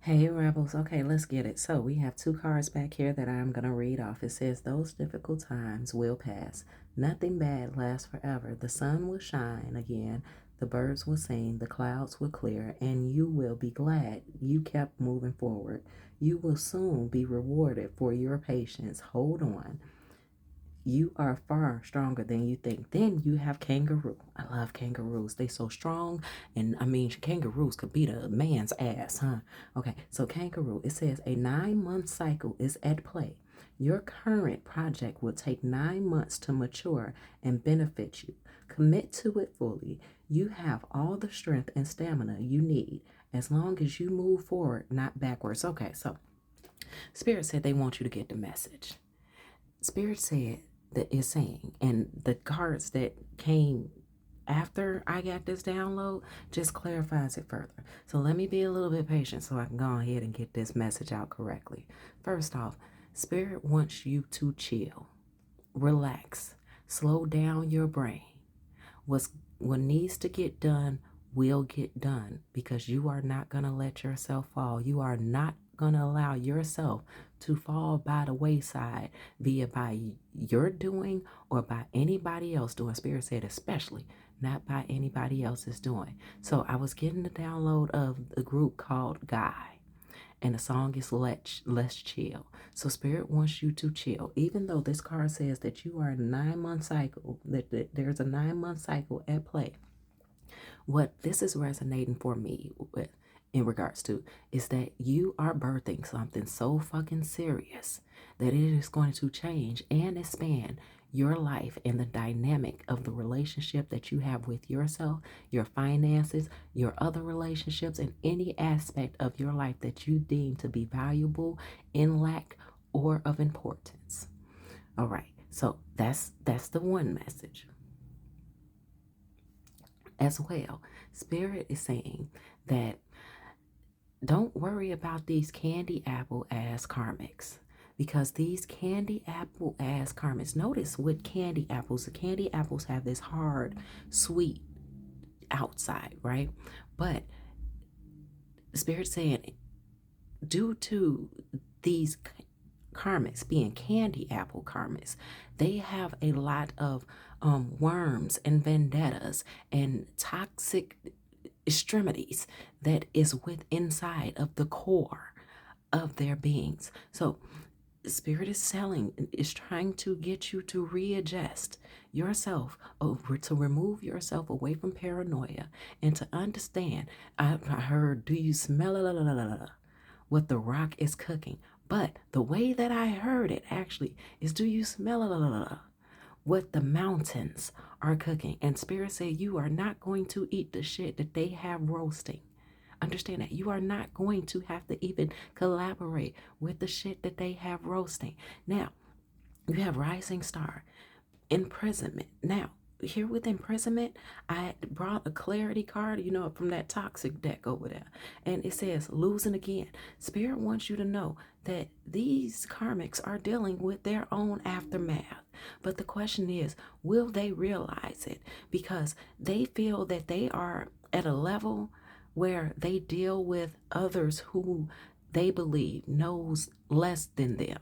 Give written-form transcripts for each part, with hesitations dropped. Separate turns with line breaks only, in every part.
Hey, Rebels. Okay, let's get it. So, we have two cards back here that I'm going to read off. It says, those difficult times will pass. Nothing bad lasts forever. The sun will shine again. The birds will sing. The clouds will clear. And you will be glad you kept moving forward. You will soon be rewarded for your patience. Hold on. You are far stronger than you think. Then you have kangaroo. I love kangaroos. They so strong. And I mean, kangaroos could beat a man's ass, huh? Okay, so kangaroo, it says a 9 month cycle is at play. Your current project will take 9 months to mature and benefit you. Commit to it fully. You have all the strength and stamina you need as long as you move forward, not backwards. Okay, so Spirit said they want you to get the message. Spirit said that is saying, and the cards that came after I got this download just clarifies it further. So let me be a little bit patient so I can go ahead and get this message out correctly. First off, Spirit wants you to chill, relax, slow down your brain. What needs to get done will get done because you are not going to let yourself fall. You are not going to allow yourself to fall by the wayside via by your doing or by anybody else doing. Spirit said especially not by anybody else's doing. So I was getting the download of a group called Guy, and the song is Let's Chill. So Spirit wants you to chill. Even though this card says that you are in a 9 month cycle, that there's a 9 month cycle at play. What this is resonating for me with in regards to is that you are birthing something so fucking serious that it is going to change and expand your life and the dynamic of the relationship that you have with yourself, your finances, your other relationships, and any aspect of your life that you deem to be valuable, in lack, or of importance. All right, so that's the one message. As well, Spirit is saying that don't worry about these candy apple ass karmics, because these candy apple ass karmics, notice with candy apples, the candy apples have this hard, sweet outside, right? But Spirit saying, due to these karmics being candy apple karmics, they have a lot of worms and vendettas and toxic extremities that is with inside of the core of their beings. So Spirit is trying to get you to readjust yourself over, to remove yourself away from paranoia and to understand. I heard, do you smell what the rock is cooking? But the way that I heard it actually is, do you smell what the mountains are cooking? And Spirit said you are not going to eat the shit that they have roasting. Understand that you are not going to have to even collaborate with the shit that they have roasting. Now, you have Rising Star, imprisonment. Now, here with imprisonment, I brought a clarity card, from that toxic deck over there. And it says losing again. Spirit wants you to know that these karmics are dealing with their own aftermath. But the question is, will they realize it? Because they feel that they are at a level where they deal with others who they believe knows less than them.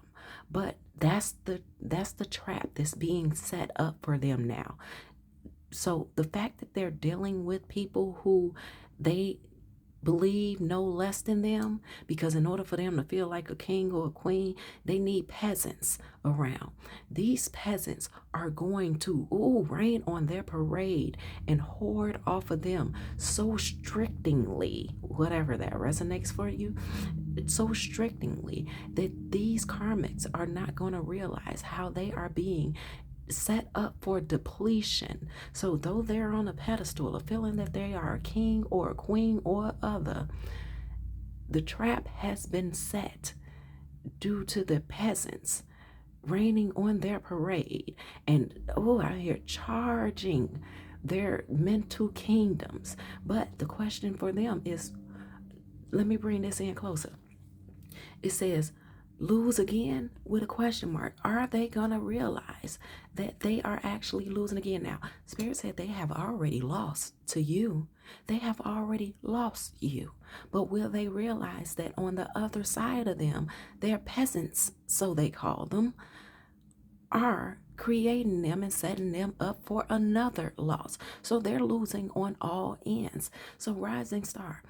But that's the trap that's being set up for them now. So the fact that they're dealing with people who they believe no less than them, because in order for them to feel like a king or a queen, they need peasants around. These peasants are going to rain on their parade and hoard off of them so strictingly, whatever that resonates for you, so strictingly that these karmics are not going to realize how they are being set up for depletion. So though they're on a pedestal of feeling that they are a king or a queen or other, the trap has been set due to the peasants raining on their parade and out here charging their mental kingdoms. But the question for them is, let me bring this in closer. It says, lose again with a question mark? Are they going to realize that they are actually losing again? Now, Spirit said they have already lost to you. They have already lost you. But will they realize that on the other side of them, their peasants, so they call them, are creating them and setting them up for another loss. So they're losing on all ends. So rising star,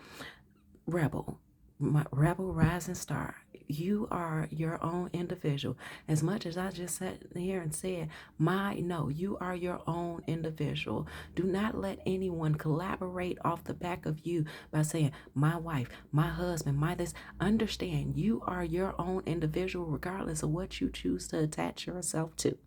rebel, my rebel rising star, you are your own individual. As much as I just sat here and said, no, you are your own individual. Do not let anyone collaborate off the back of you by saying, my wife, my husband, my this. Understand, you are your own individual, regardless of what you choose to attach yourself to.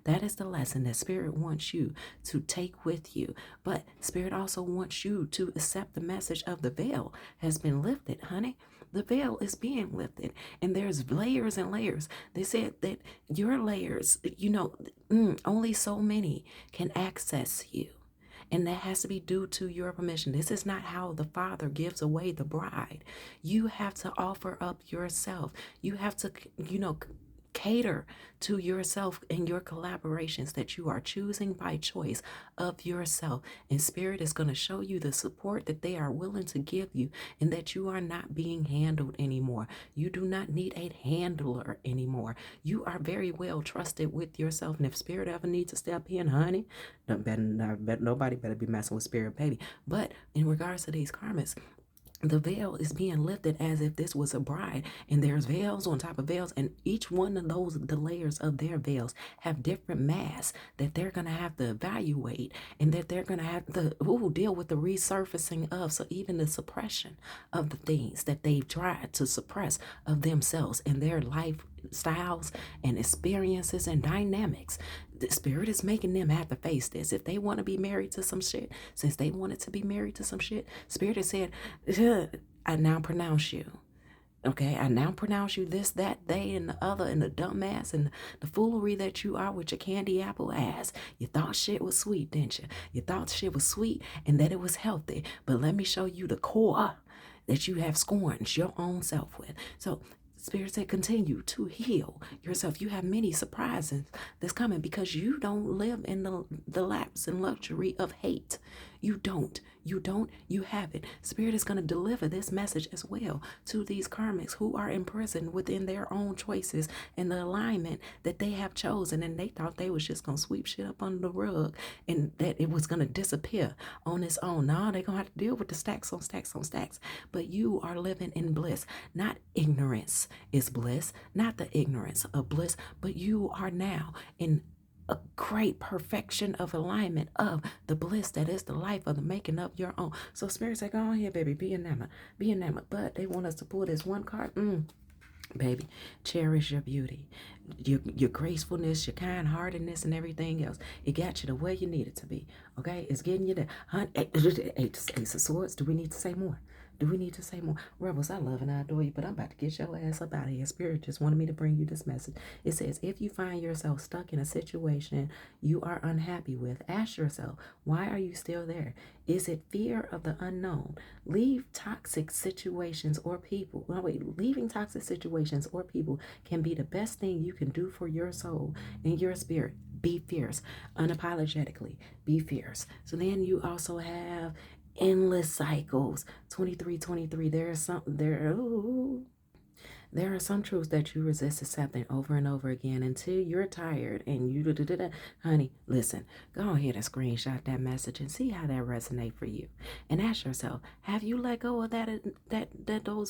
That is the lesson that Spirit wants you to take with you. But Spirit also wants you to accept the message of the veil has been lifted, honey. The veil is being lifted, and there's layers and layers. They said that your layers, only so many can access you. And that has to be due to your permission. This is not how the Father gives away the bride. You have to offer up yourself. You have to, cater to yourself and your collaborations that you are choosing by choice of yourself. And Spirit is going to show you the support that they are willing to give you, and that you are not being handled anymore. You do not need a handler anymore. You are very well trusted with yourself. And if Spirit ever needs to step in, honey, nobody better be messing with Spirit, baby. But in regards to these karmas, the veil is being lifted as if this was a bride, and there's veils on top of veils, and each one of the layers of their veils have different masks that they're going to have to evaluate, and that they're going to have to deal with the resurfacing of. So even the suppression of the things that they've tried to suppress of themselves and their lifestyles and experiences and dynamics, the Spirit is making them have to face this. If they want to be married to some shit, since they wanted to be married to some shit, Spirit has said, I now pronounce you. Okay, I now pronounce you this, that, they, and the other, and the dumbass, and the foolery that you are with your candy apple ass. You thought shit was sweet, didn't you? You thought shit was sweet and that it was healthy. But let me show you the core that you have scorned your own self with. So Spirit said, continue to heal yourself. You have many surprises that's coming, because you don't live in the lapse and luxury of hate. You don't. You have it. Spirit is going to deliver this message as well to these karmics who are imprisoned within their own choices and the alignment that they have chosen. And they thought they was just going to sweep shit up under the rug and that it was going to disappear on its own. Now they're going to have to deal with the stacks on stacks on stacks. But you are living in bliss, not ignorance is bliss, not the ignorance of bliss, but you are now in a great perfection of alignment of the bliss that is the life of the making of your own. So Spirit say, go on here, baby, be enamored. But they want us to pull this one card. Baby, cherish your beauty, your gracefulness, your kind-heartedness, and everything else. It got you the way you need it to be. Okay, it's getting you there. Ace of Swords. Do we need to say more? Rebels, I love and I adore you, but I'm about to get your ass up out of here. Spirit just wanted me to bring you this message. It says, if you find yourself stuck in a situation you are unhappy with, ask yourself, why are you still there? Is it fear of the unknown? Leaving toxic situations or people can be the best thing you can do for your soul and your spirit. Be fierce, unapologetically. Be fierce. So then you also have endless cycles. 23. There are some truths that you resist accepting over and over again until you're tired and you honey, listen, go ahead and screenshot that message and see how that resonates for you. And ask yourself, have you let go of those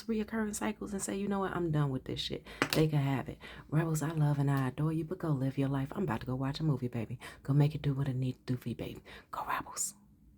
reoccurring cycles and say, you know what, I'm done with this shit. They can have it. Rebels, I love and I adore you, but go live your life. I'm about to go watch a movie, baby. Go make it do what it needs to do for you, baby. Go Rebels.